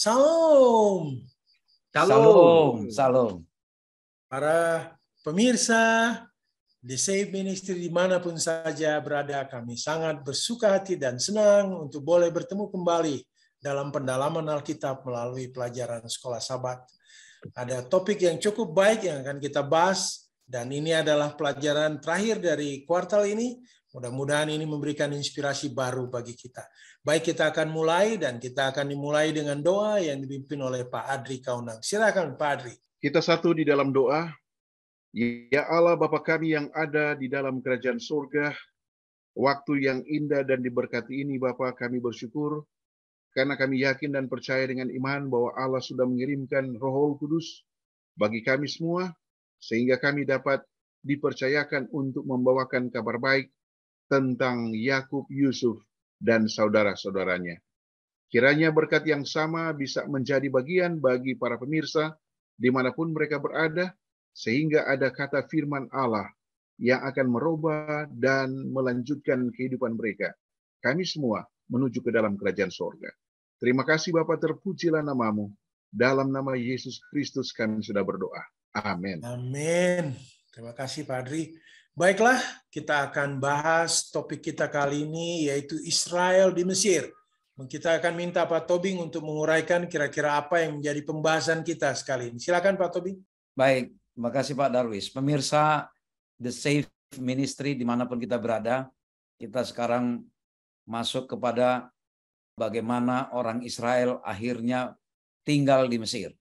Salam. Salam. Salam. Para pemirsa The Save Ministry dimanapun saja berada, kami sangat bersuka hati dan senang untuk boleh bertemu kembali dalam pendalaman Alkitab melalui pelajaran Sekolah Sabat. Ada topik yang cukup baik yang akan kita bahas, dan ini adalah pelajaran terakhir dari kuartal ini. Mudah-mudahan ini memberikan inspirasi baru bagi kita. Baik, kita akan mulai, dan kita akan dimulai dengan doa yang dipimpin oleh Pak Adri Kaunang. Silakan Pak Adri. Kita satu di dalam doa. Ya Allah Bapa kami yang ada di dalam kerajaan surga, waktu yang indah dan diberkati ini Bapa, kami bersyukur karena kami yakin dan percaya dengan iman bahwa Allah sudah mengirimkan Roh Kudus bagi kami semua, sehingga kami dapat dipercayakan untuk membawakan kabar baik tentang Yakub, Yusuf, dan saudara-saudaranya. Kiranya berkat yang sama bisa menjadi bagian bagi para pemirsa dimanapun mereka berada, sehingga ada kata firman Allah yang akan merubah dan melanjutkan kehidupan mereka. Kami semua menuju ke dalam kerajaan surga. Terima kasih Bapa, terpujilah namamu. Dalam nama Yesus Kristus kami sudah berdoa. Amin. Amin. Terima kasih Pak Adri. Baiklah, kita akan bahas topik kita kali ini, yaitu Israel di Mesir. Kita akan minta Pak Tobing untuk menguraikan kira-kira apa yang menjadi pembahasan kita sekali ini. Silakan Pak Tobing. Baik, terima kasih Pak Darwis. Pemirsa The Save Ministry dimanapun kita berada, kita sekarang masuk kepada bagaimana orang Israel akhirnya tinggal di Mesir.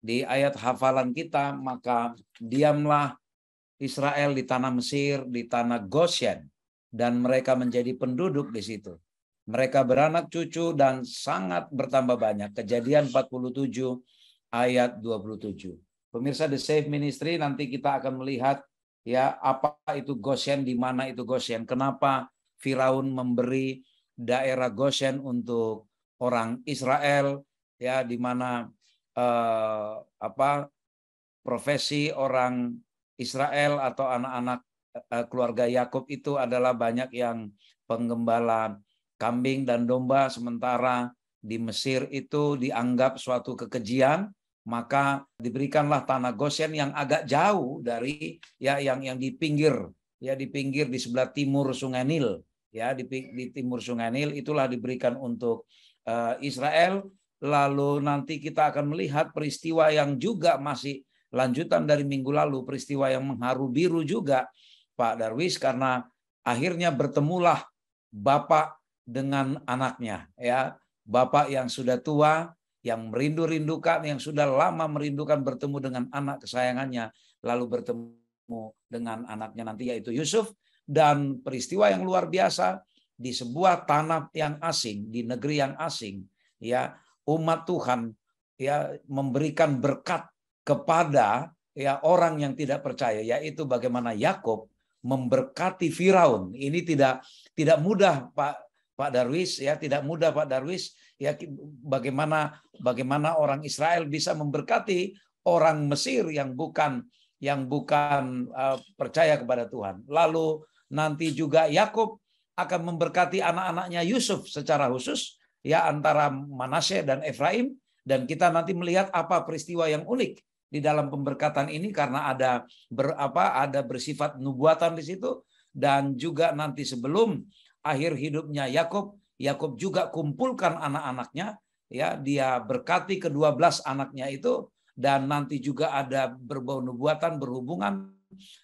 Di ayat hafalan kita, maka diamlah Israel di tanah Mesir, di tanah Goshen, dan mereka menjadi penduduk di situ. Mereka beranak cucu dan sangat bertambah banyak. Kejadian 47 ayat 27. Pemirsa The Save Ministry, nanti kita akan melihat ya apa itu Goshen, di mana itu Goshen, kenapa Firaun memberi daerah Goshen untuk orang Israel, ya, di mana profesi orang Israel atau anak-anak keluarga Yakub itu adalah banyak yang penggembala kambing dan domba, sementara di Mesir itu dianggap suatu kekejian, maka diberikanlah tanah Goshen yang agak jauh dari yang di pinggir di sebelah timur Sungai Nil, di timur Sungai Nil itulah diberikan untuk Israel. Lalu nanti kita akan melihat peristiwa yang juga masih lanjutan dari minggu lalu, peristiwa yang mengharu biru juga Pak Darwis, karena akhirnya bertemulah bapak dengan anaknya, ya, bapak yang sudah tua, yang merindu-rindukan, yang sudah lama merindukan bertemu dengan anak kesayangannya, lalu bertemu dengan anaknya nanti yaitu Yusuf. Dan peristiwa yang luar biasa di sebuah tanah yang asing, di negeri yang asing, ya, umat Tuhan ya memberikan berkat kepada ya orang yang tidak percaya, yaitu bagaimana Yakub memberkati Firaun. Ini tidak mudah Pak Darwis, ya, tidak mudah Pak Darwis, ya, bagaimana orang Israel bisa memberkati orang Mesir yang bukan percaya kepada Tuhan. Lalu nanti juga Yakub akan memberkati anak-anaknya Yusuf secara khusus, ya, antara Manasye dan Efraim, dan kita nanti melihat apa peristiwa yang unik di dalam pemberkatan ini, karena ada bersifat nubuatan di situ. Dan juga nanti sebelum akhir hidupnya Yakub juga kumpulkan anak-anaknya, ya, dia berkati ke-12 anaknya itu, dan nanti juga ada berbau nubuatan berhubungan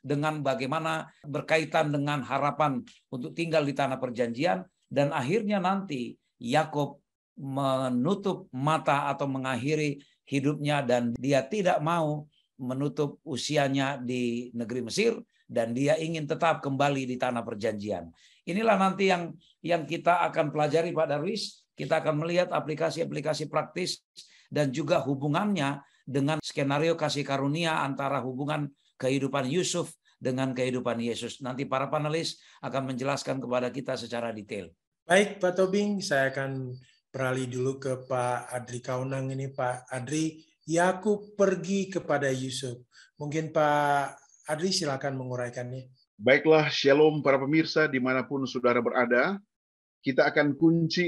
dengan bagaimana berkaitan dengan harapan untuk tinggal di tanah perjanjian. Dan akhirnya nanti Yakub menutup mata atau mengakhiri hidupnya, dan dia tidak mau menutup usianya di negeri Mesir, dan dia ingin tetap kembali di tanah perjanjian. Inilah nanti yang kita akan pelajari Pak Darwis. Kita akan melihat aplikasi-aplikasi praktis dan juga hubungannya dengan skenario kasih karunia antara hubungan kehidupan Yusuf dengan kehidupan Yesus. Nanti para panelis akan menjelaskan kepada kita secara detail. Baik Pak Tobing, saya akan beralih dulu ke Pak Adri Kaunang ini. Pak Adri, Yakub pergi kepada Yusuf. Mungkin Pak Adri silakan menguraikannya. Baiklah, shalom para pemirsa dimanapun saudara berada. kita akan kunci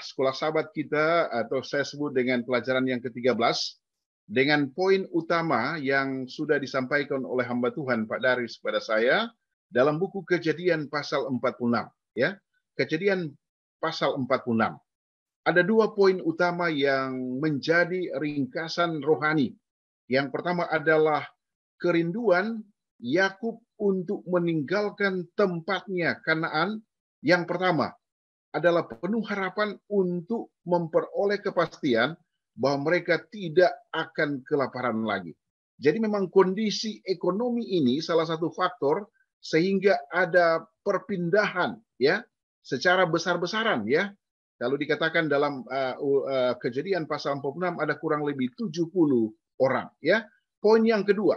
sekolah sahabat kita, atau saya sebut dengan pelajaran yang ke-13, dengan poin utama yang sudah disampaikan oleh hamba Tuhan Pak Daris kepada saya dalam buku Kejadian pasal 46. Ya, Kejadian pasal 46. Ada dua poin utama yang menjadi ringkasan rohani. Yang pertama adalah kerinduan Yakub untuk meninggalkan tempatnya Kanaan. Yang pertama adalah penuh harapan untuk memperoleh kepastian bahwa mereka tidak akan kelaparan lagi. Jadi memang kondisi ekonomi ini salah satu faktor sehingga ada perpindahan ya secara besar-besaran ya. Kalau dikatakan dalam Kejadian pasal 46 ada kurang lebih 70 orang ya. Poin yang kedua,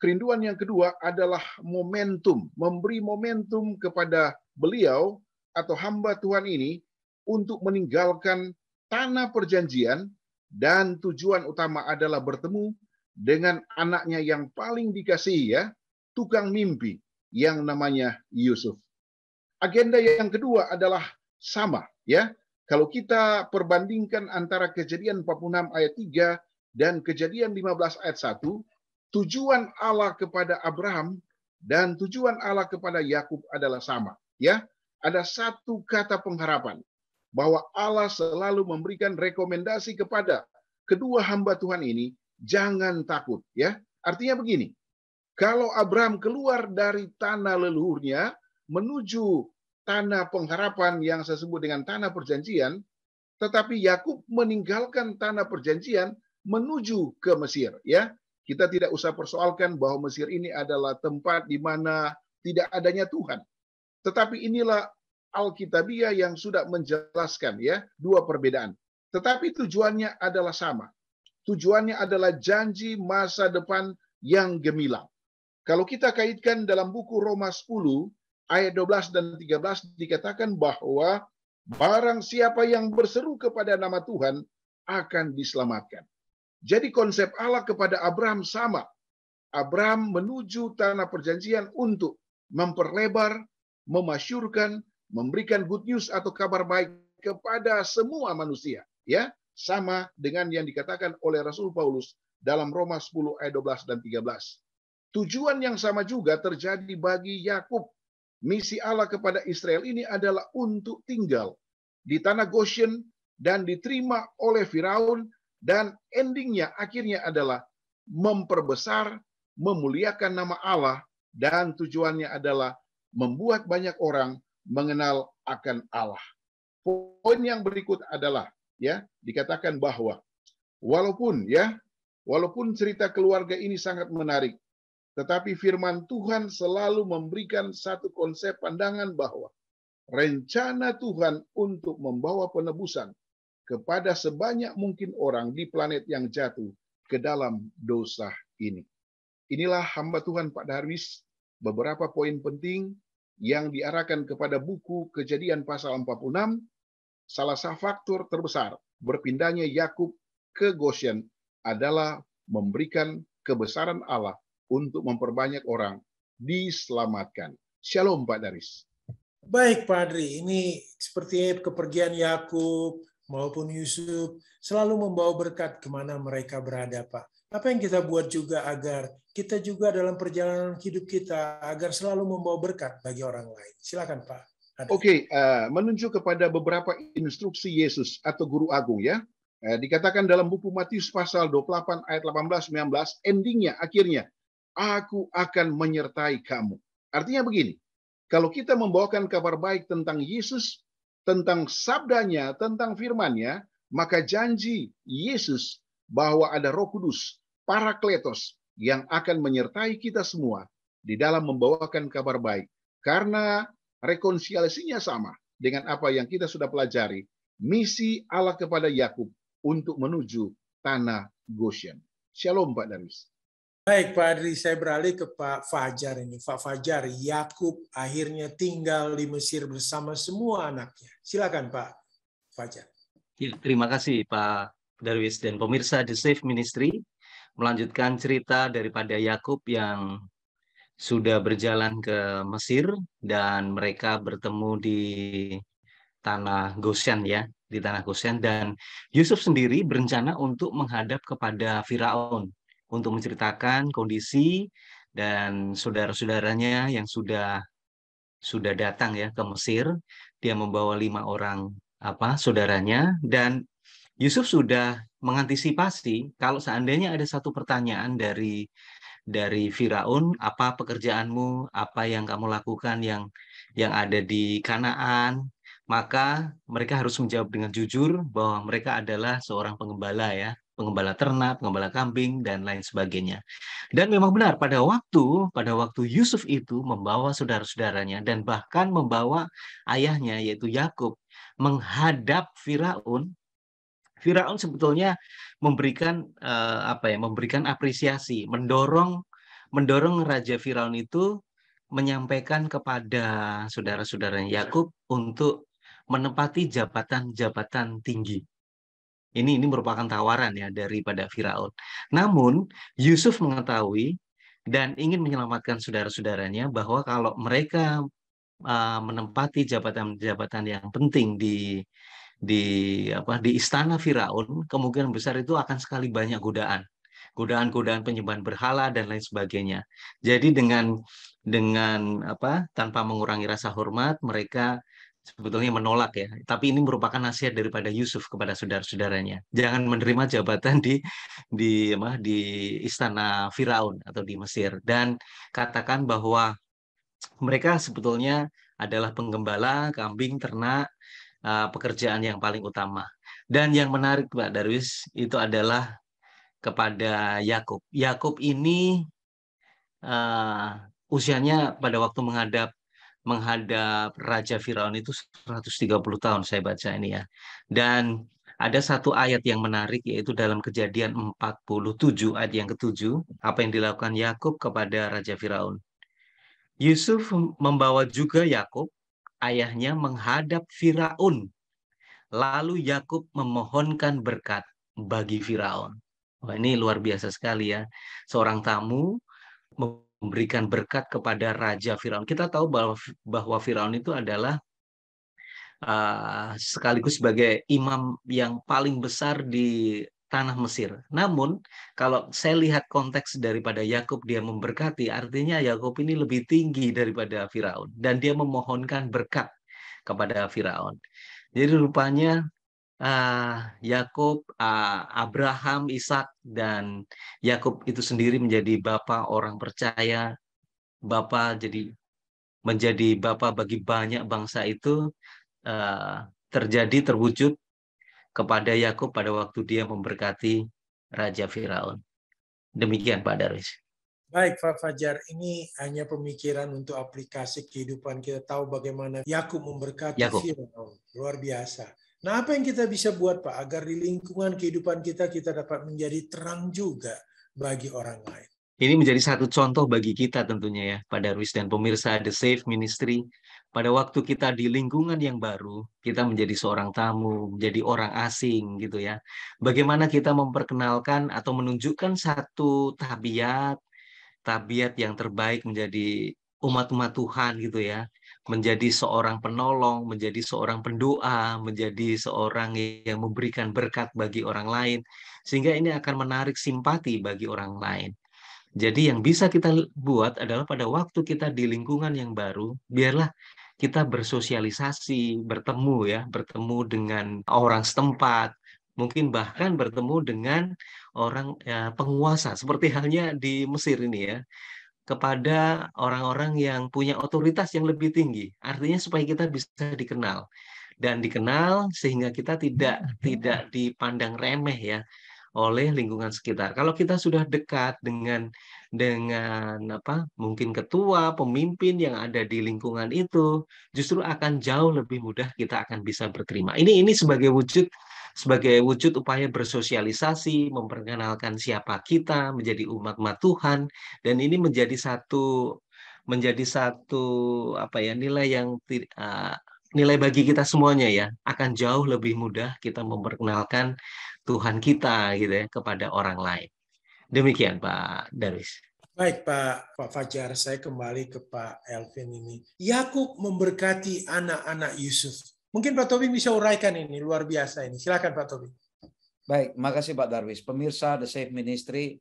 kerinduan yang kedua adalah momentum, memberi momentum kepada beliau atau hamba Tuhan ini untuk meninggalkan tanah perjanjian, dan tujuan utama adalah bertemu dengan anaknya yang paling dikasihi ya, tukang mimpi yang namanya Yusuf. Agenda yang kedua adalah sama ya. Kalau kita perbandingkan antara Kejadian 46 ayat 3 dan Kejadian 15 ayat 1, tujuan Allah kepada Abraham dan tujuan Allah kepada Yakub adalah sama ya. Ada satu kata pengharapan bahwa Allah selalu memberikan rekomendasi kepada kedua hamba Tuhan ini, jangan takut ya. Artinya begini, kalau Abraham keluar dari tanah leluhurnya menuju tanah pengharapan yang saya sebut dengan tanah perjanjian, tetapi Yakub meninggalkan tanah perjanjian menuju ke Mesir ya. Kita tidak usah persoalkan bahwa Mesir ini adalah tempat di mana tidak adanya Tuhan. Tetapi inilah Alkitabiah yang sudah menjelaskan ya dua perbedaan. Tetapi tujuannya adalah sama. Tujuannya adalah janji masa depan yang gemilang. Kalau kita kaitkan dalam buku Roma 10 ayat 12 dan 13 dikatakan bahwa barang siapa yang berseru kepada nama Tuhan akan diselamatkan. Jadi konsep Allah kepada Abraham sama. Abraham menuju tanah perjanjian untuk memperlebar, memasyurkan, memberikan good news atau kabar baik kepada semua manusia. Ya, sama dengan yang dikatakan oleh Rasul Paulus dalam Roma 10 ayat 12 dan 13. Tujuan yang sama juga terjadi bagi Yakub. Misi Allah kepada Israel ini adalah untuk tinggal di tanah Goshen dan diterima oleh Firaun, dan endingnya akhirnya adalah memperbesar, memuliakan nama Allah, dan tujuannya adalah membuat banyak orang mengenal akan Allah. Poin yang berikut adalah ya, dikatakan bahwa walaupun cerita keluarga ini sangat menarik, tetapi firman Tuhan selalu memberikan satu konsep pandangan bahwa rencana Tuhan untuk membawa penebusan kepada sebanyak mungkin orang di planet yang jatuh ke dalam dosa ini. Inilah hamba Tuhan Pak Darwis, beberapa poin penting yang diarahkan kepada buku Kejadian pasal 46. Salah satu faktor terbesar berpindahnya Yakub ke Goshen adalah memberikan kebesaran Allah untuk memperbanyak orang diselamatkan. Shalom Pak Daris. Baik Pak Adri, ini sepertinya kepergian Yakub maupun Yusuf selalu membawa berkat kemana mereka berada Pak. Apa yang kita buat juga agar kita juga dalam perjalanan hidup kita agar selalu membawa berkat bagi orang lain. Silakan Pak. Oke, menunjuk kepada beberapa instruksi Yesus atau Guru Agung ya. Dikatakan dalam buku Matius pasal 28 ayat 18-19, endingnya, akhirnya, aku akan menyertai kamu. Artinya begini, kalau kita membawakan kabar baik tentang Yesus, tentang sabdanya, tentang firman-Nya, maka janji Yesus bahwa ada Roh Kudus, Parakletos, yang akan menyertai kita semua di dalam membawakan kabar baik. Karena rekonsiliasinya sama dengan apa yang kita sudah pelajari, misi Allah kepada Yakub untuk menuju tanah Goshen. Shalom Pak Daris. Baik Pak Adri, saya beralih ke Pak Fajar ini. Pak Fajar, Yakub akhirnya tinggal di Mesir bersama semua anaknya. Silakan Pak Fajar. Ya, terima kasih Pak Darwis dan pemirsa The Safe Ministry. Melanjutkan cerita daripada Yakub yang sudah berjalan ke Mesir dan mereka bertemu di tanah Goshen ya, di tanah Goshen, dan Yusuf sendiri berencana untuk menghadap kepada Firaun untuk menceritakan kondisi dan saudara-saudaranya yang sudah datang ya ke Mesir. Dia membawa 5 orang saudaranya, dan Yusuf sudah mengantisipasi kalau seandainya ada satu pertanyaan dari Firaun, apa pekerjaanmu, apa yang kamu lakukan yang ada di Kanaan, maka mereka harus menjawab dengan jujur bahwa mereka adalah seorang pengembala ya, pengembala ternak, pengembala kambing dan lain sebagainya. Dan memang benar pada waktu Yusuf itu membawa saudara-saudaranya dan bahkan membawa ayahnya yaitu Yakub menghadap Firaun. Firaun sebetulnya memberikan memberikan apresiasi, mendorong Raja Firaun itu menyampaikan kepada saudara-saudaranya Yakub untuk menempati jabatan-jabatan tinggi. Ini merupakan tawaran ya daripada Firaun. Namun Yusuf mengetahui dan ingin menyelamatkan saudara-saudaranya bahwa kalau mereka menempati jabatan-jabatan yang penting di istana Firaun, kemungkinan besar itu akan sekali banyak godaan penyembahan berhala dan lain sebagainya. Jadi dengan tanpa mengurangi rasa hormat, mereka sebetulnya menolak ya. Tapi ini merupakan nasihat daripada Yusuf kepada saudara-saudaranya. Jangan menerima jabatan di istana Firaun atau di Mesir, dan katakan bahwa mereka sebetulnya adalah penggembala kambing, ternak, pekerjaan yang paling utama. Dan yang menarik Pak Darwis itu adalah kepada Yakub. Yakub ini usianya pada waktu menghadap Raja Firaun itu 130 tahun saya baca ini ya. Dan ada satu ayat yang menarik yaitu dalam Kejadian 47 ayat yang ke-7, apa yang dilakukan Yakub kepada Raja Firaun. Yusuf membawa juga Yakub, ayahnya, menghadap Firaun. Lalu Yakub memohonkan berkat bagi Firaun. Wah, ini luar biasa sekali ya. Seorang tamu memberikan berkat kepada Raja Firaun. Kita tahu bahwa Firaun itu adalah sekaligus sebagai imam yang paling besar di tanah Mesir. Namun kalau saya lihat konteks daripada Yakub, dia memberkati, artinya Yakub ini lebih tinggi daripada Firaun dan dia memohonkan berkat kepada Firaun. Jadi rupanya Yakub, Abraham, Ishak, dan Yakub itu sendiri menjadi bapa orang percaya, menjadi bapa bagi banyak bangsa itu terwujud kepada Yakub pada waktu dia memberkati Raja Firaun. Demikian Pak Darwis. Baik Pak Fajar, ini hanya pemikiran untuk aplikasi kehidupan kita, tahu bagaimana Yakub memberkati Firaun. Luar biasa. Nah, apa yang kita bisa buat Pak agar di lingkungan kehidupan kita dapat menjadi terang juga bagi orang lain? Ini menjadi satu contoh bagi kita tentunya ya, Pak Darwis dan pemirsa The Safe Ministry. Pada waktu kita di lingkungan yang baru, kita menjadi seorang tamu, menjadi orang asing gitu ya. Bagaimana kita memperkenalkan atau menunjukkan satu tabiat yang terbaik menjadi umat-umat Tuhan gitu ya. Menjadi seorang penolong, menjadi seorang pendoa, menjadi seorang yang memberikan berkat bagi orang lain. Sehingga ini akan menarik simpati bagi orang lain. Jadi yang bisa kita buat adalah pada waktu kita di lingkungan yang baru, biarlah kita bersosialisasi, bertemu dengan orang setempat, mungkin bahkan bertemu dengan orang penguasa, seperti halnya di Mesir ini ya, kepada orang-orang yang punya otoritas yang lebih tinggi. Artinya supaya kita bisa dikenal sehingga kita tidak dipandang remeh ya oleh lingkungan sekitar. Kalau kita sudah dekat dengan mungkin ketua, pemimpin yang ada di lingkungan itu, justru akan jauh lebih mudah kita akan bisa berterima. Ini sebagai wujud upaya bersosialisasi, memperkenalkan siapa kita, menjadi umat Tuhan, dan ini menjadi satu nilai bagi kita semuanya ya, akan jauh lebih mudah kita memperkenalkan Tuhan kita gitu ya kepada orang lain. Demikian Pak Darwis. Baik Pak Fajar, saya kembali ke Pak Elvin ini. Yakub memberkati anak-anak Yusuf. Mungkin Pak Tobing bisa uraikan ini, luar biasa ini. Silakan Pak Tobing. Baik, makasih Pak Darwis. Pemirsa The Safe Ministry,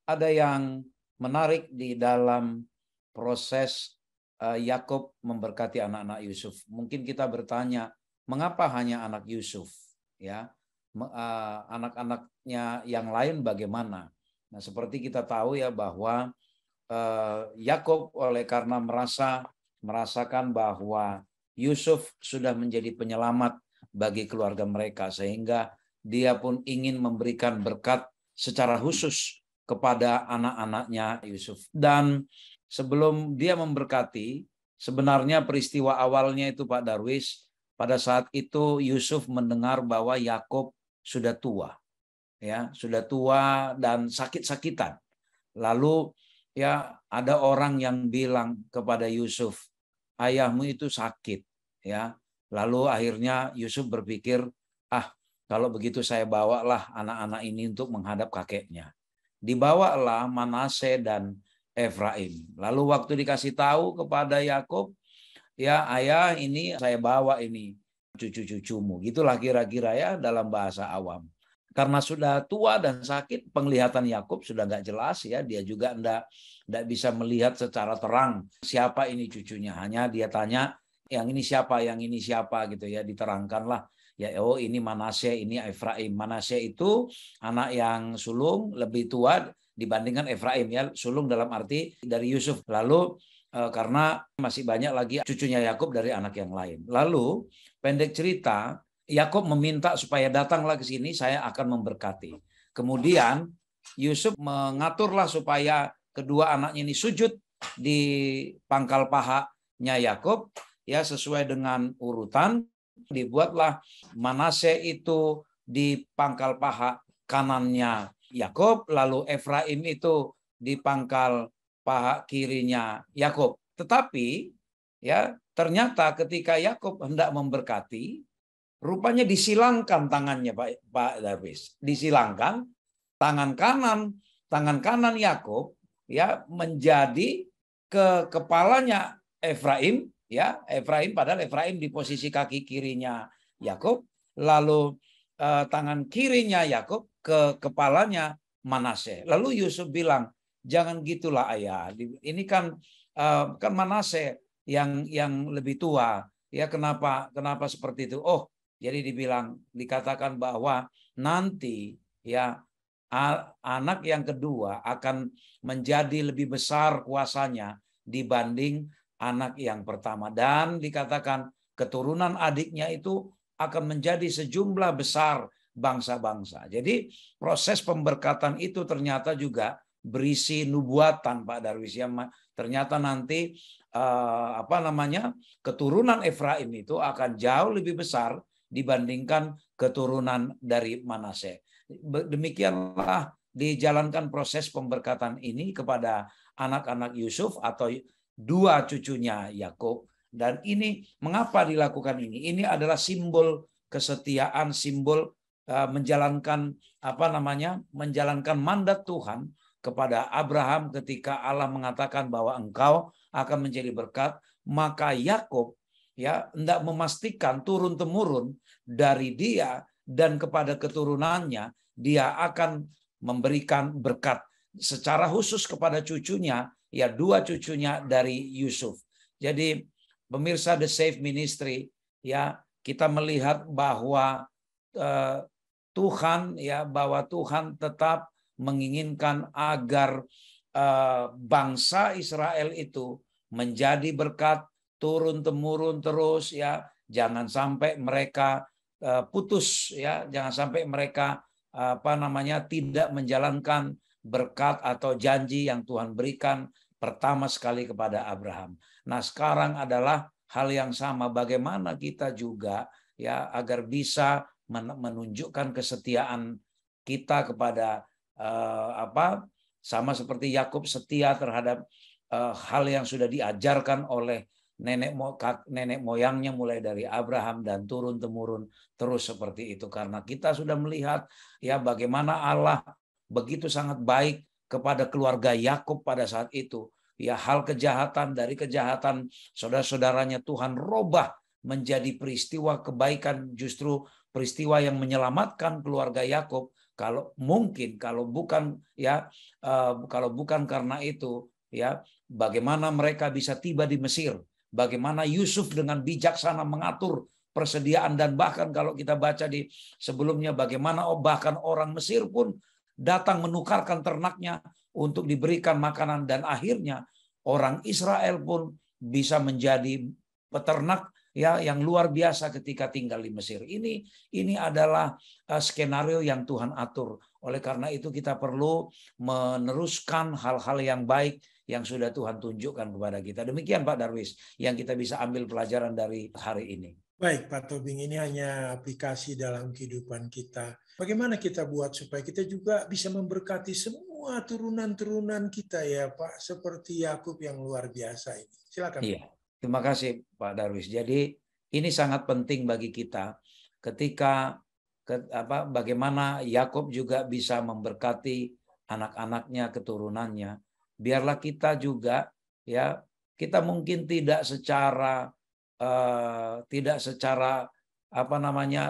ada yang menarik di dalam proses Yakub memberkati anak-anak Yusuf. Mungkin kita bertanya, mengapa hanya anak Yusuf? Ya, anak-anaknya yang lain bagaimana? Nah, seperti kita tahu ya bahwa Yakub karena merasakan bahwa Yusuf sudah menjadi penyelamat bagi keluarga mereka, sehingga dia pun ingin memberikan berkat secara khusus kepada anak-anaknya Yusuf. Dan sebelum dia memberkati, sebenarnya peristiwa awalnya itu Pak Darwis, pada saat itu Yusuf mendengar bahwa Yakub sudah tua. Ya, sudah tua dan sakit-sakitan. Lalu ya ada orang yang bilang kepada Yusuf, ayahmu itu sakit, ya. Lalu akhirnya Yusuf berpikir, kalau begitu saya bawalah anak-anak ini untuk menghadap kakeknya. Dibawalah Manase dan Efraim. Lalu waktu dikasih tahu kepada Yakub, ya ayah ini saya bawa ini cucu-cucumu. Gitulah kira-kira ya dalam bahasa awam. Karena sudah tua dan sakit, penglihatan Yakub sudah nggak jelas ya. Dia juga nggak bisa melihat secara terang siapa ini cucunya. Hanya dia tanya, yang ini siapa gitu ya. Diterangkanlah. Ya, oh ini Manase, ini Efraim. Manase itu anak yang sulung, lebih tua dibandingkan Efraim ya. Sulung dalam arti dari Yusuf. Lalu karena masih banyak lagi cucunya Yakub dari anak yang lain. Lalu pendek cerita, Yakub meminta supaya datanglah ke sini, saya akan memberkati. Kemudian Yusuf mengaturlah supaya kedua anaknya ini sujud di pangkal pahanya Yakub ya, sesuai dengan urutan. Dibuatlah Manase itu di pangkal paha kanannya Yakub, lalu Efraim itu di pangkal paha kirinya Yakub. Tetapi ya ternyata ketika Yakub hendak memberkati, rupanya disilangkan tangannya Pak Darwis. Disilangkan tangan kanan Yakub ya menjadi ke kepalanya Efraim. Ya, Efraim, padahal Efraim di posisi kaki kirinya Yakub, lalu tangan kirinya Yakub ke kepalanya Manase. Lalu Yusuf bilang, jangan gitulah ayah. Ini kan Manase yang lebih tua. Ya, kenapa seperti itu? Oh, jadi dikatakan bahwa nanti ya anak yang kedua akan menjadi lebih besar kuasanya dibanding anak yang pertama, dan dikatakan keturunan adiknya itu akan menjadi sejumlah besar bangsa-bangsa. Jadi proses pemberkatan itu ternyata juga berisi nubuatan Pak Darwis. Ternyata nanti keturunan Efraim itu akan jauh lebih besar dibandingkan keturunan dari Manase. Demikianlah dijalankan proses pemberkatan ini kepada anak-anak Yusuf atau dua cucunya Yakub. Dan ini mengapa dilakukan ini? Ini adalah simbol kesetiaan, simbol menjalankan menjalankan mandat Tuhan kepada Abraham ketika Allah mengatakan bahwa engkau akan menjadi berkat. Maka Yakub ya hendak memastikan turun temurun dari dia dan kepada keturunannya dia akan memberikan berkat secara khusus kepada cucunya, ya dua cucunya dari Yusuf. Jadi pemirsa The Safe Ministry, ya kita melihat bahwa Tuhan tetap menginginkan agar bangsa Israel itu menjadi berkat turun temurun terus ya. Jangan sampai mereka putus ya, jangan sampai mereka tidak menjalankan berkat atau janji yang Tuhan berikan pertama sekali kepada Abraham. Nah, sekarang adalah hal yang sama, bagaimana kita juga ya agar bisa menunjukkan kesetiaan kita kepada sama seperti Yakub setia terhadap hal yang sudah diajarkan oleh nenek moyangnya mulai dari Abraham dan turun temurun terus seperti itu, karena kita sudah melihat ya bagaimana Allah begitu sangat baik kepada keluarga Yakub pada saat itu. Ya hal kejahatan dari kejahatan saudara-saudaranya Tuhan robah menjadi peristiwa kebaikan, justru peristiwa yang menyelamatkan keluarga Yakub. Kalau bukan karena itu, ya, bagaimana mereka bisa tiba di Mesir, bagaimana Yusuf dengan bijaksana mengatur persediaan, dan bahkan kalau kita baca di sebelumnya bagaimana bahkan orang Mesir pun datang menukarkan ternaknya untuk diberikan makanan, dan akhirnya orang Israel pun bisa menjadi peternak ya yang luar biasa ketika tinggal di Mesir. Ini adalah skenario yang Tuhan atur. Oleh karena itu kita perlu meneruskan hal-hal yang baik yang sudah Tuhan tunjukkan kepada kita. Demikian Pak Darwis yang kita bisa ambil pelajaran dari hari ini. Baik Pak Tobing, ini hanya aplikasi dalam kehidupan kita. Bagaimana kita buat supaya kita juga bisa memberkati semua turunan-turunan kita ya Pak, seperti Yakub yang luar biasa ini. Silakan. Iya. Terima kasih Pak Darwis. Jadi ini sangat penting bagi kita ketika bagaimana Yakub juga bisa memberkati anak-anaknya, keturunannya. Biarlah kita juga ya, kita mungkin tidak secara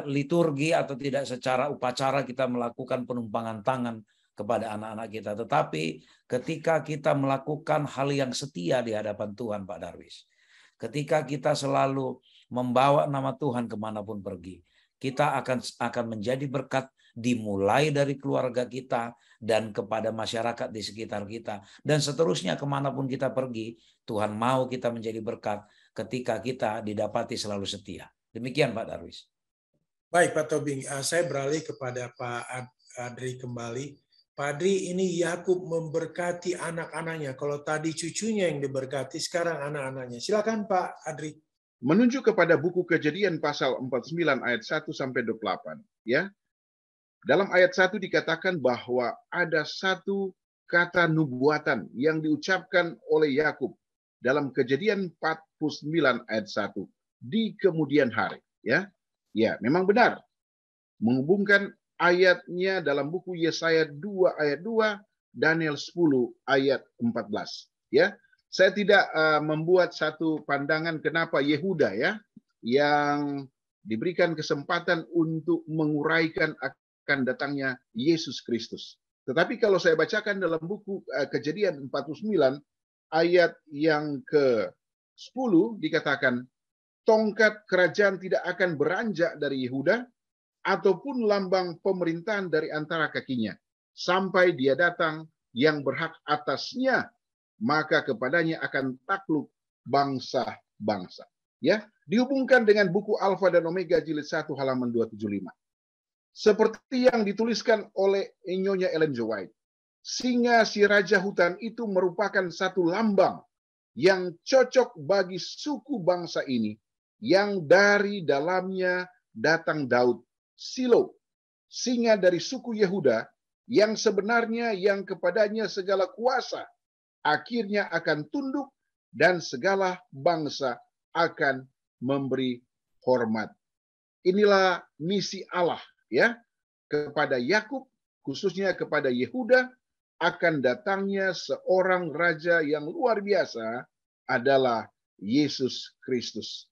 liturgi atau tidak secara upacara kita melakukan penumpangan tangan kepada anak-anak kita, tetapi ketika kita melakukan hal yang setia di hadapan Tuhan Pak Darwis, ketika kita selalu membawa nama Tuhan kemanapun pergi, kita akan menjadi berkat dimulai dari keluarga kita dan kepada masyarakat di sekitar kita. Dan seterusnya kemanapun kita pergi, Tuhan mau kita menjadi berkat ketika kita didapati selalu setia. Demikian Pak Darwis. Baik Pak Tobing, saya beralih kepada Pak Adri kembali. Pak Adri, ini Yakub memberkati anak-anaknya. Kalau tadi cucunya yang diberkati, sekarang anak-anaknya. Silakan Pak Adri. Menunjuk kepada buku Kejadian pasal 49 ayat 1 sampai 28, ya. Dalam ayat 1 dikatakan bahwa ada satu kata nubuatan yang diucapkan oleh Yakub dalam Kejadian 49 ayat 1 di kemudian hari, ya. Ya, memang benar. Menghubungkan ayatnya dalam buku Yesaya 2 ayat 2, Daniel 10 ayat 14. Ya, saya tidak membuat satu pandangan kenapa Yehuda ya yang diberikan kesempatan untuk menguraikan akan datangnya Yesus Kristus. Tetapi kalau saya bacakan dalam buku Kejadian 49 ayat yang ke-10 dikatakan, tongkat kerajaan tidak akan beranjak dari Yehuda ataupun lambang pemerintahan dari antara kakinya, sampai dia datang yang berhak atasnya, maka kepadanya akan takluk bangsa-bangsa. Ya, dihubungkan dengan buku Alfa dan Omega jilid 1 halaman 275. Seperti yang dituliskan oleh Nyonya Ellen G. White, singa si raja hutan itu merupakan satu lambang yang cocok bagi suku bangsa ini, yang dari dalamnya datang Daud, Silo, singa dari suku Yehuda, yang sebenarnya yang kepadanya segala kuasa akhirnya akan tunduk dan segala bangsa akan memberi hormat. Inilah misi Allah ya kepada Yakub, khususnya kepada Yehuda, akan datangnya seorang raja yang luar biasa adalah Yesus Kristus.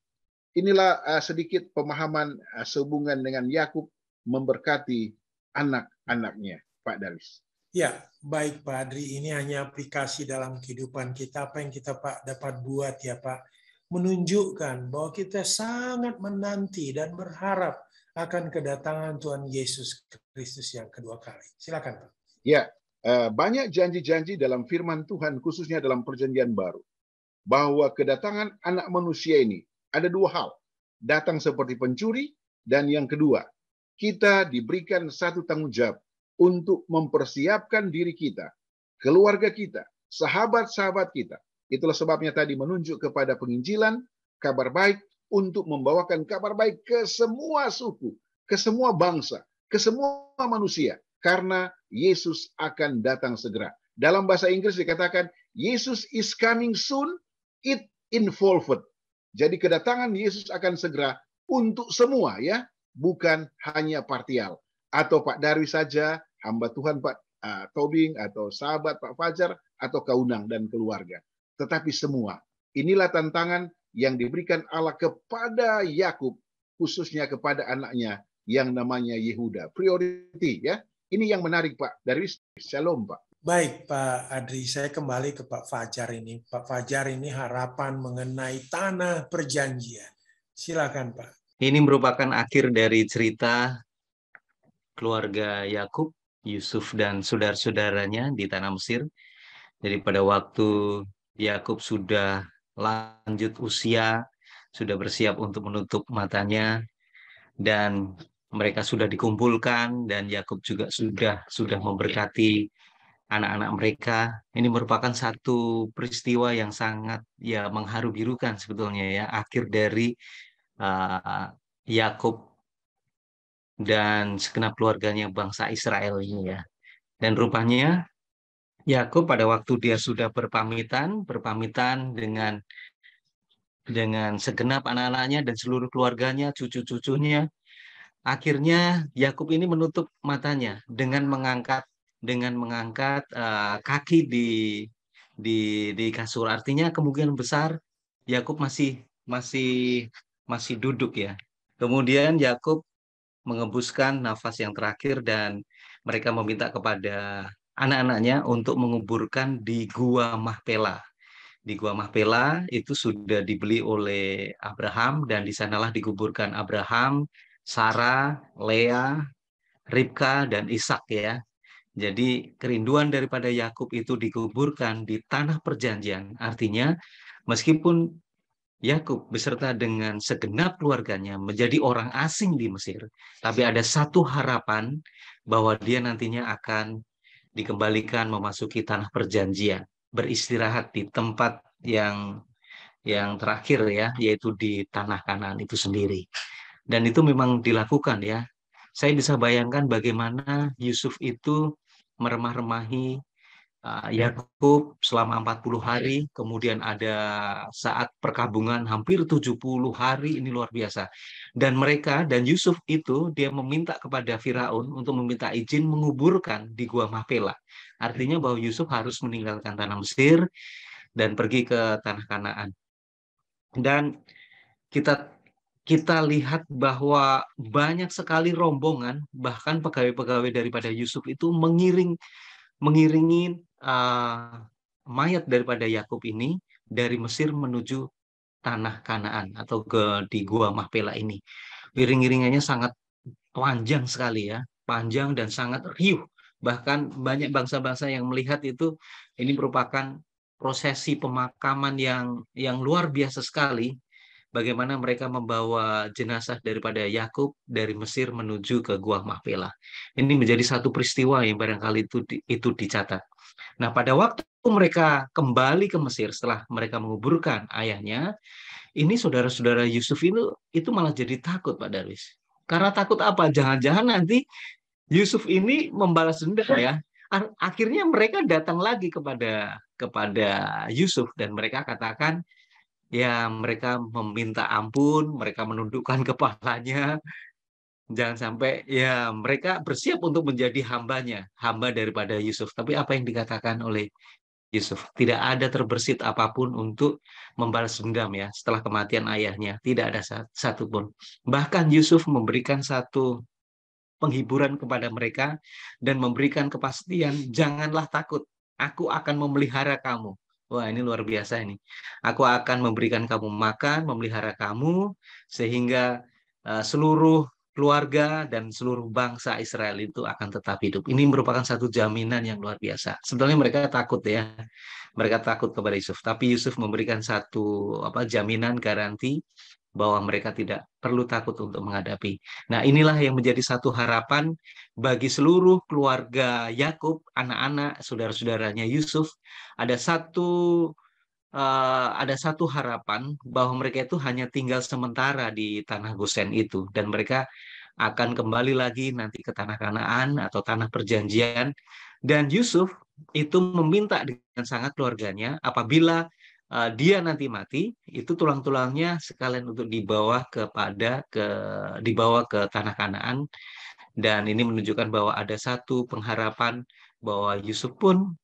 Inilah sedikit pemahaman sehubungan dengan Yakub memberkati anak-anaknya, Pak Darwis. Ya, baik Pak Adri, ini hanya aplikasi dalam kehidupan kita. Apa yang kita Pak dapat buat ya Pak, menunjukkan bahwa kita sangat menanti dan berharap akan kedatangan Tuhan Yesus Kristus yang kedua kali. Silakan Pak. Ya, banyak janji-janji dalam firman Tuhan, khususnya dalam Perjanjian Baru, bahwa kedatangan anak manusia ini ada dua hal, datang seperti pencuri, dan yang kedua, kita diberikan satu tanggung jawab untuk mempersiapkan diri kita, keluarga kita, sahabat-sahabat kita. Itulah sebabnya tadi menunjuk kepada penginjilan, kabar baik, untuk membawakan kabar baik ke semua suku, ke semua bangsa, ke semua manusia, karena Yesus akan datang segera. Dalam bahasa Inggris dikatakan, Yesus is coming soon, it involved. Jadi kedatangan Yesus akan segera untuk semua ya, bukan hanya parsial. Atau Pak Darwis saja, hamba Tuhan Pak Tobing, atau sahabat Pak Fajar, atau Kaunang dan keluarga. Tetapi semua. Inilah tantangan yang diberikan Allah kepada Yakub, khususnya kepada anaknya yang namanya Yehuda. Priority ya. Ini yang menarik Pak Darwis. Shalom Pak. Baik Pak Adri, saya kembali ke Pak Fajar ini. Pak Fajar ini harapan mengenai tanah perjanjian. Silakan Pak. Ini merupakan akhir dari cerita keluarga Yakub, Yusuf dan saudara-saudaranya di tanah Mesir. Jadi pada waktu Yakub sudah lanjut usia, sudah bersiap untuk menutup matanya, dan mereka sudah dikumpulkan, dan Yakub juga sudah memberkati anak-anak mereka. Ini merupakan satu peristiwa yang sangat ya mengharu birukan sebetulnya ya, akhir dari Yakub dan segenap keluarganya bangsa Israel ini ya. Dan rupanya Yakub pada waktu dia sudah berpamitan dengan segenap anak-anaknya dan seluruh keluarganya, cucu-cucunya, akhirnya Yakub ini menutup matanya dengan mengangkat kaki di kasur. Artinya kemungkinan besar Yakub masih duduk ya. Kemudian Yakub mengembuskan nafas yang terakhir dan mereka meminta kepada anak-anaknya untuk menguburkan di Gua Mahpela. Di Gua Mahpela itu sudah dibeli oleh Abraham dan di sanalah dikuburkan Abraham, Sarah, Lea, Ribka, dan Ishak ya. Jadi kerinduan daripada Yakub itu dikuburkan di tanah perjanjian. Artinya meskipun Yakub beserta dengan segenap keluarganya menjadi orang asing di Mesir, tapi ada satu harapan bahwa dia nantinya akan dikembalikan memasuki tanah perjanjian, beristirahat di tempat yang terakhir ya, yaitu di tanah Kanaan itu sendiri. Dan itu memang dilakukan ya. Saya bisa bayangkan bagaimana Yusuf itu meremah-remahi Yakub selama 40 hari, kemudian ada saat perkabungan hampir 70 hari, ini luar biasa. Dan Yusuf itu dia meminta kepada Firaun untuk meminta izin menguburkan di Gua Mahpela. Artinya bahwa Yusuf harus meninggalkan tanah Mesir dan pergi ke tanah Kanaan. Dan kita lihat bahwa banyak sekali rombongan, bahkan pegawai-pegawai daripada Yusuf itu mengiringi mayat daripada Yakub ini dari Mesir menuju tanah Kanaan atau di Gua Mahpela ini. Iring-iringannya sangat panjang sekali ya, panjang dan sangat riuh. Bahkan banyak bangsa-bangsa yang melihat itu, ini merupakan prosesi pemakaman yang luar biasa sekali. Bagaimana mereka membawa jenazah daripada Yakub dari Mesir menuju ke Gua Mahpela. Ini menjadi satu peristiwa yang barangkali itu dicatat. Nah, pada waktu mereka kembali ke Mesir setelah mereka menguburkan ayahnya, ini saudara-saudara Yusuf itu malah jadi takut, Pak Darwis. Karena takut apa? Jangan-jangan nanti Yusuf ini membalas dendam ya. Akhirnya mereka datang lagi kepada Yusuf dan mereka katakan, ya mereka meminta ampun, mereka menundukkan kepalanya. Jangan sampai ya mereka bersiap untuk menjadi hamba daripada Yusuf. Tapi apa yang dikatakan oleh Yusuf? Tidak ada terbersit apapun untuk membalas dendam ya setelah kematian ayahnya. Tidak ada satupun. Bahkan Yusuf memberikan satu penghiburan kepada mereka dan memberikan kepastian, janganlah takut. Aku akan memelihara kamu. Wah, ini luar biasa ini. Aku akan memberikan kamu makan, memelihara kamu, sehingga seluruh keluarga dan seluruh bangsa Israel itu akan tetap hidup. Ini merupakan satu jaminan yang luar biasa. Sebenarnya mereka takut ya. Mereka takut kepada Yusuf. Tapi Yusuf memberikan satu jaminan, garansi bahwa mereka tidak perlu takut untuk menghadapi. Nah, inilah yang menjadi satu harapan bagi seluruh keluarga Yakub, anak-anak, saudara-saudaranya Yusuf. Ada satu harapan bahwa mereka itu hanya tinggal sementara di tanah Gosen itu, dan mereka akan kembali lagi nanti ke tanah Kanaan atau tanah perjanjian. Dan Yusuf itu meminta dengan sangat keluarganya, apabila dia nanti mati, itu tulang-tulangnya sekalian untuk dibawa ke tanah Kanaan. Dan ini menunjukkan bahwa ada satu pengharapan bahwa Yusuf pun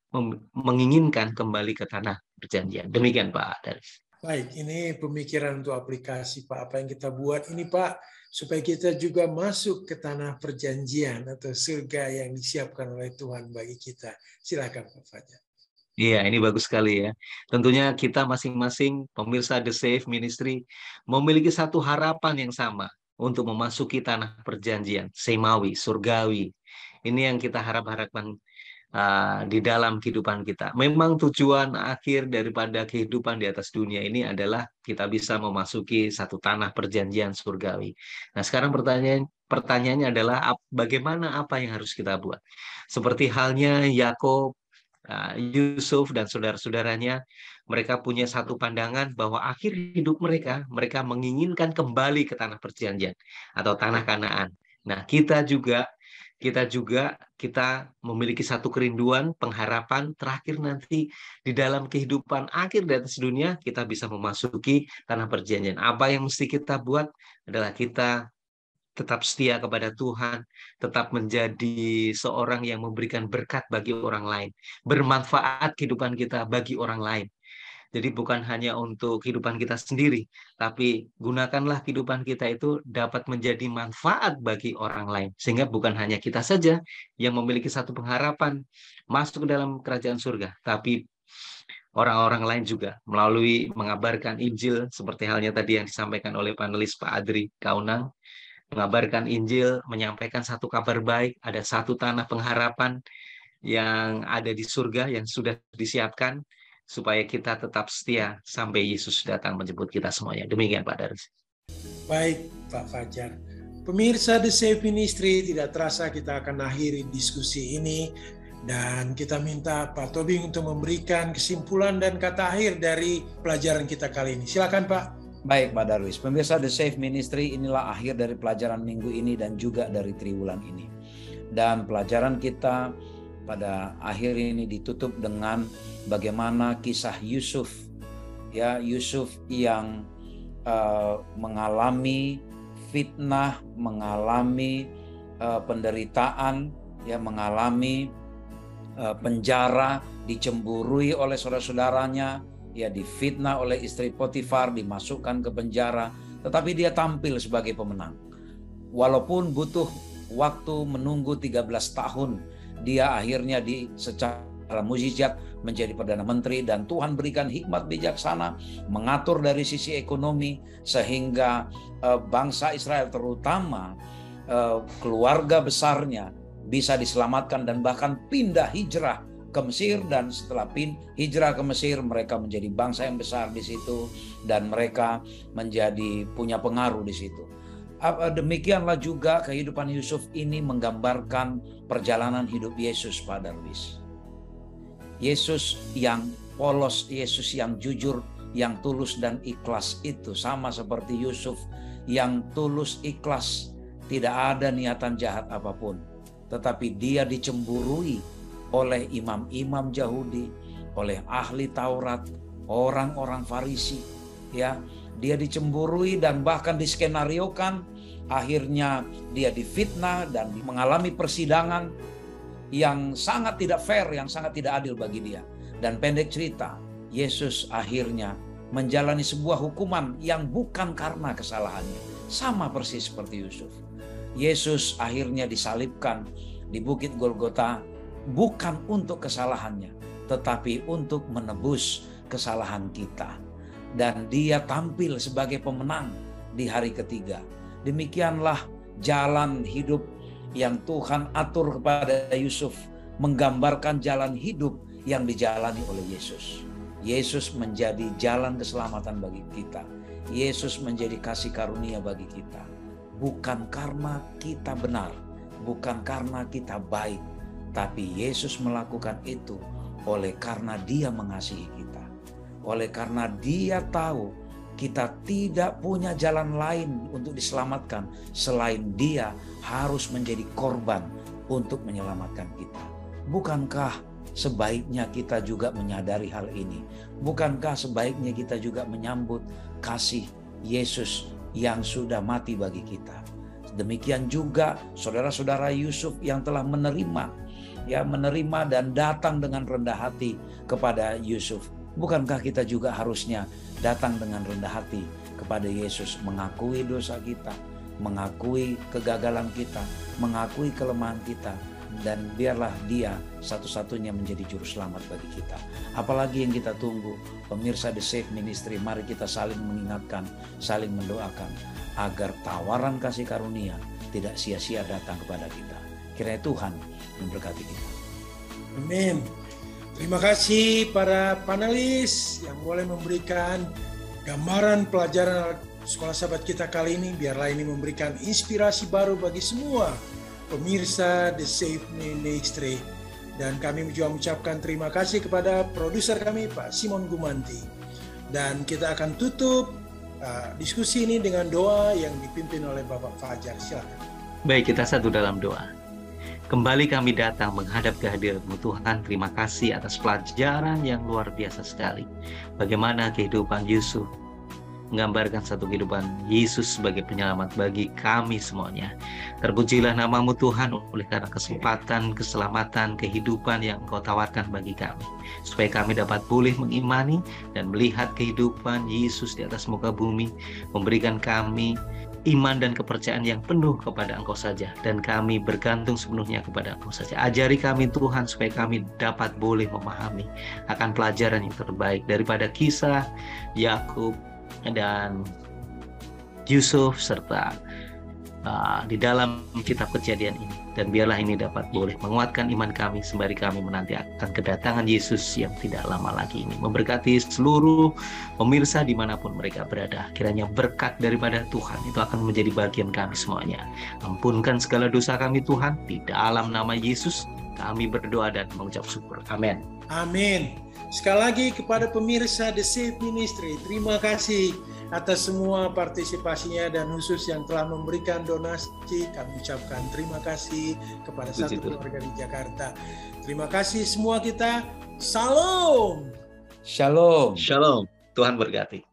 menginginkan kembali ke tanah perjanjian. Demikian Pak Daris. Baik, ini pemikiran untuk aplikasi Pak. Apa yang kita buat ini Pak, supaya kita juga masuk ke tanah perjanjian atau surga yang disiapkan oleh Tuhan bagi kita. Silakan Pak Fajar. Iya, ini bagus sekali ya. Tentunya kita masing-masing pemirsa The Save Ministry memiliki satu harapan yang sama untuk memasuki tanah perjanjian, semawi, surgawi. Ini yang kita harapkan di dalam kehidupan kita. Memang tujuan akhir daripada kehidupan di atas dunia ini adalah kita bisa memasuki satu tanah perjanjian surgawi. Nah, sekarang pertanyaannya adalah bagaimana apa yang harus kita buat? Seperti halnya Yakub, Yusuf dan saudara-saudaranya, mereka punya satu pandangan bahwa akhir hidup mereka menginginkan kembali ke tanah perjanjian atau tanah Kanaan. Nah, kita memiliki satu kerinduan, pengharapan terakhir nanti di dalam kehidupan akhir di atas dunia, kita bisa memasuki tanah perjanjian. Apa yang mesti kita buat adalah kita tetap setia kepada Tuhan, tetap menjadi seorang yang memberikan berkat bagi orang lain, bermanfaat kehidupan kita bagi orang lain. Jadi bukan hanya untuk kehidupan kita sendiri, tapi gunakanlah kehidupan kita itu dapat menjadi manfaat bagi orang lain. Sehingga bukan hanya kita saja yang memiliki satu pengharapan masuk ke dalam kerajaan surga, tapi orang-orang lain juga melalui mengabarkan Injil, seperti halnya tadi yang disampaikan oleh panelis Pak Adri Kaunang, mengabarkan Injil, menyampaikan satu kabar baik, ada satu tanah pengharapan yang ada di surga yang sudah disiapkan, supaya kita tetap setia sampai Yesus datang menjemput kita semuanya. Demikian Pak Darus. Baik Pak Fajar. Pemirsa The Save Ministry, tidak terasa kita akan akhiri diskusi ini. Dan kita minta Pak Tobing untuk memberikan kesimpulan dan kata akhir dari pelajaran kita kali ini. Silakan Pak. Baik Pak Darwis, pemirsa The Save Ministry, inilah akhir dari pelajaran minggu ini dan juga dari triwulan ini. Dan pelajaran kita pada akhir ini ditutup dengan bagaimana kisah Yusuf, ya, Yusuf yang mengalami fitnah, mengalami penderitaan, ya, mengalami penjara, dicemburui oleh saudara-saudaranya, ya, difitnah oleh istri Potifar, dimasukkan ke penjara, tetapi dia tampil sebagai pemenang. Walaupun butuh waktu menunggu 13 tahun, dia akhirnya secara mukjizat menjadi Perdana Menteri, dan Tuhan berikan hikmat bijaksana mengatur dari sisi ekonomi sehingga bangsa Israel, terutama keluarga besarnya, bisa diselamatkan dan bahkan pindah hijrah ke Mesir. Dan setelah hijrah ke Mesir, mereka menjadi bangsa yang besar di situ dan mereka menjadi punya pengaruh di situ. Demikianlah juga kehidupan Yusuf ini menggambarkan perjalanan hidup Yesus, Pak Darwis. Yesus yang polos, Yesus yang jujur, yang tulus dan ikhlas itu sama seperti Yusuf yang tulus, ikhlas, tidak ada niatan jahat apapun. Tetapi dia dicemburui oleh imam-imam Yahudi, oleh ahli Taurat, orang-orang Farisi, ya. Dia dicemburui dan bahkan diskenariokan, akhirnya dia difitnah dan mengalami persidangan yang sangat tidak fair, yang sangat tidak adil bagi dia. Dan pendek cerita, Yesus akhirnya menjalani sebuah hukuman yang bukan karena kesalahannya, sama persis seperti Yusuf. Yesus akhirnya disalibkan di Bukit Golgota, bukan untuk kesalahannya, tetapi untuk menebus kesalahan kita. Dan dia tampil sebagai pemenang di hari ketiga. Demikianlah jalan hidup yang Tuhan atur kepada Yusuf, menggambarkan jalan hidup yang dijalani oleh Yesus. Yesus menjadi jalan keselamatan bagi kita. Yesus menjadi kasih karunia bagi kita. Bukan karena kita benar, bukan karena kita baik, tapi Yesus melakukan itu oleh karena Dia mengasihi kita. Oleh karena Dia tahu kita tidak punya jalan lain untuk diselamatkan selain Dia harus menjadi korban untuk menyelamatkan kita. Bukankah sebaiknya kita juga menyadari hal ini? Bukankah sebaiknya kita juga menyambut kasih Yesus yang sudah mati bagi kita? Demikian juga saudara-saudara Yusuf yang telah menerima dan datang dengan rendah hati kepada Yusuf. Bukankah kita juga harusnya datang dengan rendah hati kepada Yesus, mengakui dosa kita, mengakui kegagalan kita, mengakui kelemahan kita, dan biarlah Dia satu-satunya menjadi juru selamat bagi kita. Apalagi yang kita tunggu? Pemirsa The Safe Ministry, mari kita saling mengingatkan, saling mendoakan agar tawaran kasih karunia tidak sia-sia datang kepada kita. Kiranya Tuhan memberkati kita. Amin. Terima kasih para panelis yang boleh memberikan gambaran pelajaran Sekolah Sahabat kita kali ini. Biarlah ini memberikan inspirasi baru bagi semua pemirsa The Safe Ministry. Dan kami juga mengucapkan terima kasih kepada produser kami, Pak Simon Gumanti. Dan kita akan tutup diskusi ini dengan doa yang dipimpin oleh Bapak Fajar. Silakan. Baik, kita satu dalam doa. Kembali kami datang menghadap kehadirat-Mu Tuhan. Terima kasih atas pelajaran yang luar biasa sekali. Bagaimana kehidupan Yusuf menggambarkan satu kehidupan Yesus sebagai penyelamat bagi kami semuanya. Terpujilah nama-Mu Tuhan oleh karena kesempatan, keselamatan, kehidupan yang Engkau tawarkan bagi kami. Supaya kami dapat boleh mengimani dan melihat kehidupan Yesus di atas muka bumi, memberikan kami iman dan kepercayaan yang penuh kepada Engkau saja, dan kami bergantung sepenuhnya kepada Engkau saja. Ajari kami Tuhan supaya kami dapat boleh memahami akan pelajaran yang terbaik daripada kisah Yakub dan Yusuf serta di dalam kitab Kejadian ini. Dan biarlah ini dapat boleh menguatkan iman kami sembari kami menanti akan kedatangan Yesus yang tidak lama lagi ini. Memberkati seluruh pemirsa dimanapun mereka berada. Kiranya berkat daripada Tuhan itu akan menjadi bagian kami semuanya. Ampunkan segala dosa kami Tuhan. Di dalam nama Yesus kami berdoa dan mengucap syukur. Amin. Amin. Sekali lagi kepada pemirsa The Safe Ministry, terima kasih atas semua partisipasinya dan khusus yang telah memberikan donasi. Kami ucapkan terima kasih kepada satu keluarga di Jakarta. Terima kasih semua kita. Salam. Shalom. Shalom. Tuhan berkati.